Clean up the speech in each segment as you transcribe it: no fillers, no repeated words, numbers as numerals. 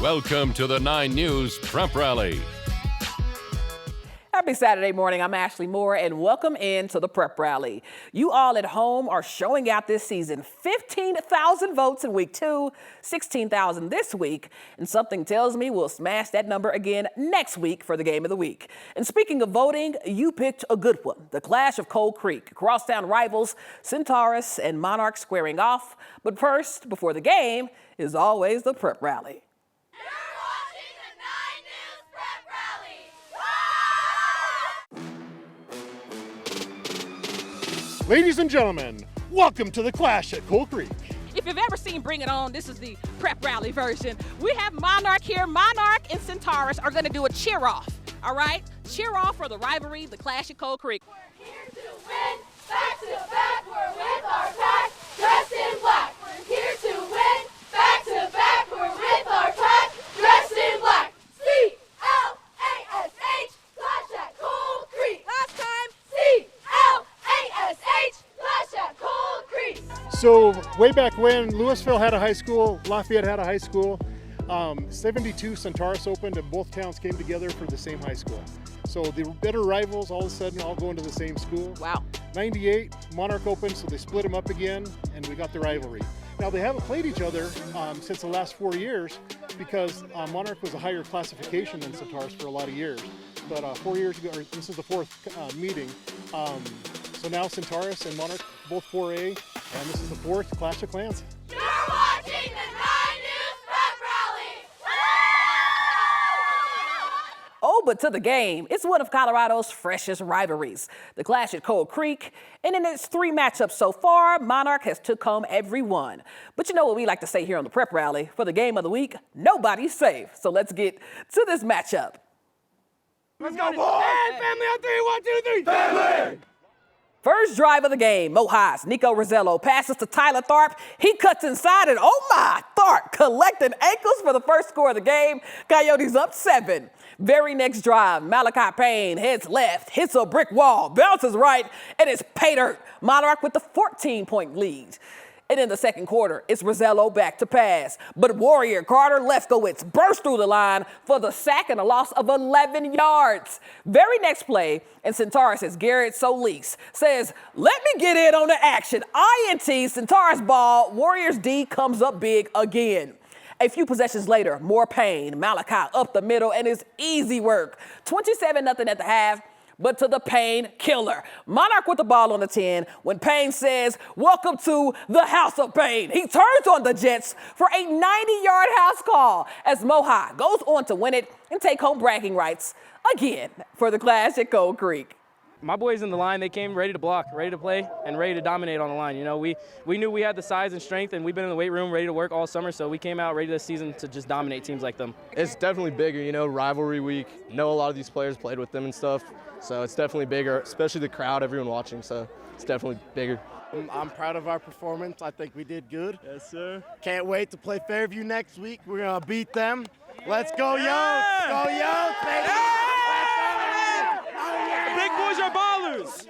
Welcome to the 9 News Prep Rally. Happy Saturday morning. I'm Ashley Moore, and welcome into the Prep Rally. You all at home are showing out this season. 15,000 votes in week 2, 16,000 this week, and something tells me we'll smash that number again next week for the game of the week. And speaking of voting, you picked a good one. The clash of Cold Creek. Crosstown rivals Centaurus and Monarch squaring off. But first, before the game, is always the Prep Rally. Ladies and gentlemen, welcome to the Clash at Cold Creek. If you've ever seen Bring It On, this is the Prep Rally version. We have Monarch here. Monarch and Centaurus are going to do a cheer off, all right? Cheer off for the rivalry, the Clash at Cold Creek. We're here to win, back to back, we're with our pack, dressed in black. We're here to win, back to back, we're with our pack, dressed in black. C-L-A-S-H, Clash at Cold Creek. Last time, C-L-A-S-H, Clash at Cold Creek. So way back when Louisville had a high school, Lafayette had a high school, 72 Centaurus opened and both towns came together for the same high school. So the bitter rivals all of a sudden all go into the same school. Wow. 98, Monarch opened, so they split them up again and we got the rivalry. Now they haven't played each other since the last 4 years because Monarch was a higher classification than Centaurus for a lot of years. But 4 years ago, or this is the fourth meeting. So now Centaurus and Monarch both 4A, and this is the fourth Clash of Clans. You're watching the 9 News Prep Rally. Oh, but to the game, it's one of Colorado's freshest rivalries, the Clash at Cold Creek. And in its 3 matchups so far, Monarch has took home every one. But you know what we like to say here on the Prep Rally, for the game of the week, nobody's safe. So let's get to this matchup. Let's go, boys! Hey, family on 3, 1, 2, 3. Family! First drive of the game, Mohawks, Nico Rosello passes to Tyler Tharp. He cuts inside and oh my, Tharp collecting ankles for the first score of the game. Coyotes up 7. Very next drive, Malachi Payne heads left, hits a brick wall, bounces right, and it's pay dirt. Monarch with the 14-point lead. And in the second quarter, it's Rosello back to pass. But Warrior Carter Lefkowitz burst through the line for the sack and a loss of 11 yards. Very next play, and Centaurus' Garrett Solis says, let me get in on the action. INT, Centaurus ball, Warriors D comes up big again. A few possessions later, more Payne, Malachi up the middle, and it's easy work. 27-0 at the half. But to the Payne killer. Monarch with the ball on the 10 when Payne says, welcome to the House of Payne. He turns on the Jets for a 90-yard house call as Moha goes on to win it and take home bragging rights again for the Clash at Cold Creek. My boys in the line, they came ready to block, ready to play, and ready to dominate on the line. You know, we knew we had the size and strength, and we've been in the weight room ready to work all summer, so we came out ready this season to just dominate teams like them. It's definitely bigger, you know, rivalry week. Know a lot of these players played with them and stuff, so it's definitely bigger, especially the crowd, everyone watching, so it's definitely bigger. I'm proud of our performance. I think we did good. Yes, sir. Can't wait to play Fairview next week. We're going to beat them. Let's go, Yotes! Go, Yotes, baby! Big boys are ballers!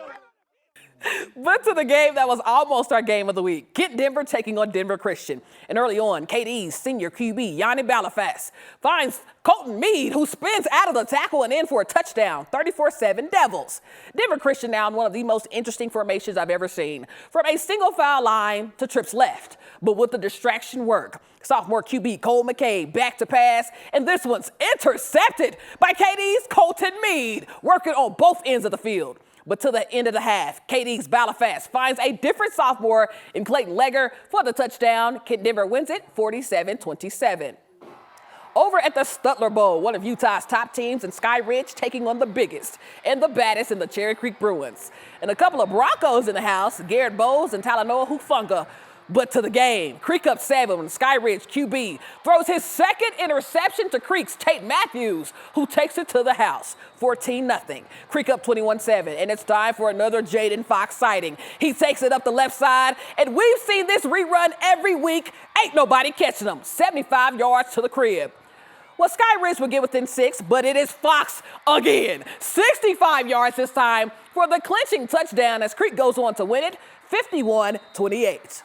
But to the game that was almost our game of the week. Get Denver taking on Denver Christian. And early on, KD's senior QB, Yanni Balafas, finds Colton Meade, who spins out of the tackle and in for a touchdown, 34-7 Devils. Denver Christian now in one of the most interesting formations I've ever seen. From a single foul line to trips left, but with the distraction work. Sophomore QB Cole McCabe back to pass, and this one's intercepted by KD's Colton Meade, working on both ends of the field. But to the end of the half, KD's Balafas finds a different sophomore in Clayton Legger for the touchdown. Denver wins it 47-27. Over at the Stutler Bowl, one of Utah's top teams in Sky Ridge taking on the biggest and the baddest in the Cherry Creek Bruins. And a couple of Broncos in the house, Garrett Bowles and Talanoa Hufunga. But to the game, Creek up 7 when Sky Ridge QB throws his second interception to Creek's Tate Matthews, who takes it to the house, 14-0. Creek up 21-7, and it's time for another Jaden Fox sighting. He takes it up the left side, and we've seen this rerun every week. Ain't nobody catching him. 75 yards to the crib. Well, Sky Ridge will get within 6, but it is Fox again. 65 yards this time for the clinching touchdown as Creek goes on to win it, 51-28.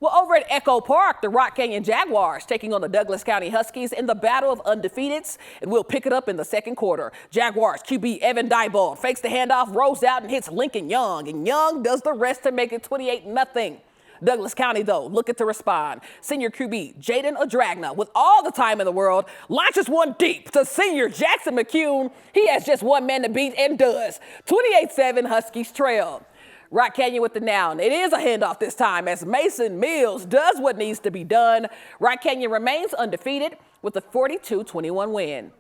Well, over at Echo Park, the Rock Canyon Jaguars taking on the Douglas County Huskies in the battle of undefeateds, and we'll pick it up in the second quarter. Jaguars QB Evan Diebold fakes the handoff, rolls out, and hits Lincoln Young, and Young does the rest to make it 28-0. Douglas County, though, looking to respond. Senior QB Jaden Adragna, with all the time in the world, launches one deep to senior Jackson McCune. He has just one man to beat and does. 28-7 Huskies trail. Rock Canyon with the noun. It is a handoff this time as Mason Mills does what needs to be done. Rock Canyon remains undefeated with a 42-21 win.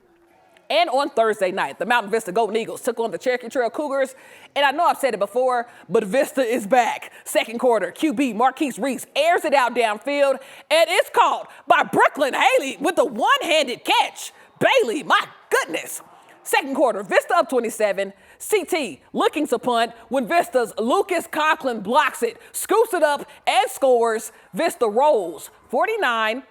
And on Thursday night, the Mountain Vista Golden Eagles took on the Cherokee Trail Cougars. And I know I've said it before, but Vista is back. Second quarter, QB Marquise Reese airs it out downfield, and it's caught by Brooklyn Haley with a one-handed catch. Bailey, my goodness. Second quarter, Vista up 27. CT looking to punt when Vista's Lucas Conklin blocks it, scoops it up, and scores. Vista rolls 49-8.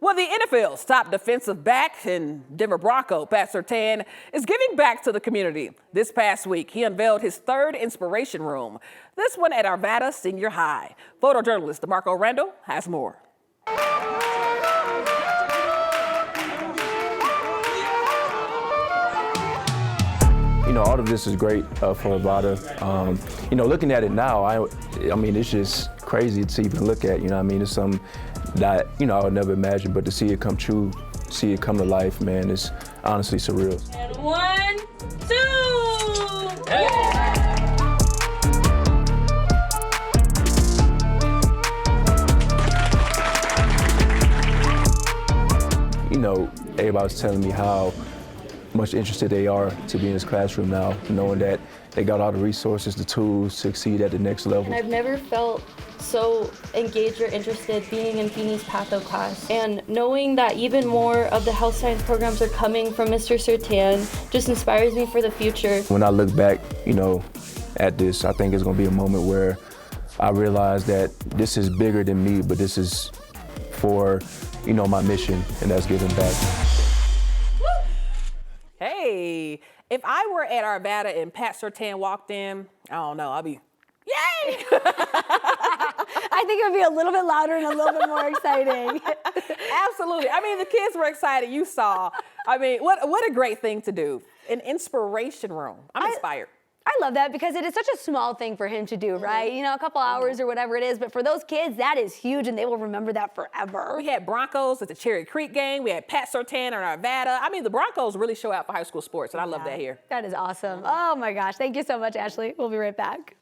Well, the NFL's top defensive back in Denver Bronco, Pat Surtain, is giving back to the community. This past week, he unveiled his third inspiration room, this one at Arvada Senior High. Photojournalist DeMarco Randall has more. You know, all of this is great for Arvada. You know, looking at it now, I mean, it's just crazy to even look at. You know what I mean? It's something that, you know, I would never imagine, but to see it come true, see it come to life, man, it's honestly surreal. And 1, 2. Hey. You know, everybody's telling me how much interested they are to be in this classroom now, knowing that they got all the resources, the tools to succeed at the next level. I've never felt so engaged or interested being in Feeney's Patho class. And knowing that even more of the health science programs are coming from Mr. Surtain just inspires me for the future. When I look back, you know, at this, I think it's gonna be a moment where I realize that this is bigger than me, but this is for, you know, my mission, and that's giving back. Hey, if I were at Arvada and Pat Surtain walked in, I don't know, I'd be, yay! I think it would be a little bit louder and a little bit more exciting. Absolutely. I mean, the kids were excited. You saw. I mean, what a great thing to do. An inspiration room. I'm inspired. I love that because it is such a small thing for him to do, right? You know, a couple hours or whatever it is, but for those kids, that is huge and they will remember that forever. We had Broncos at the Cherry Creek game. We had Pat Surtain on Arvada. I mean, the Broncos really show out for high school sports, and I love that here. That is awesome. Oh my gosh. Thank you so much, Ashley. We'll be right back.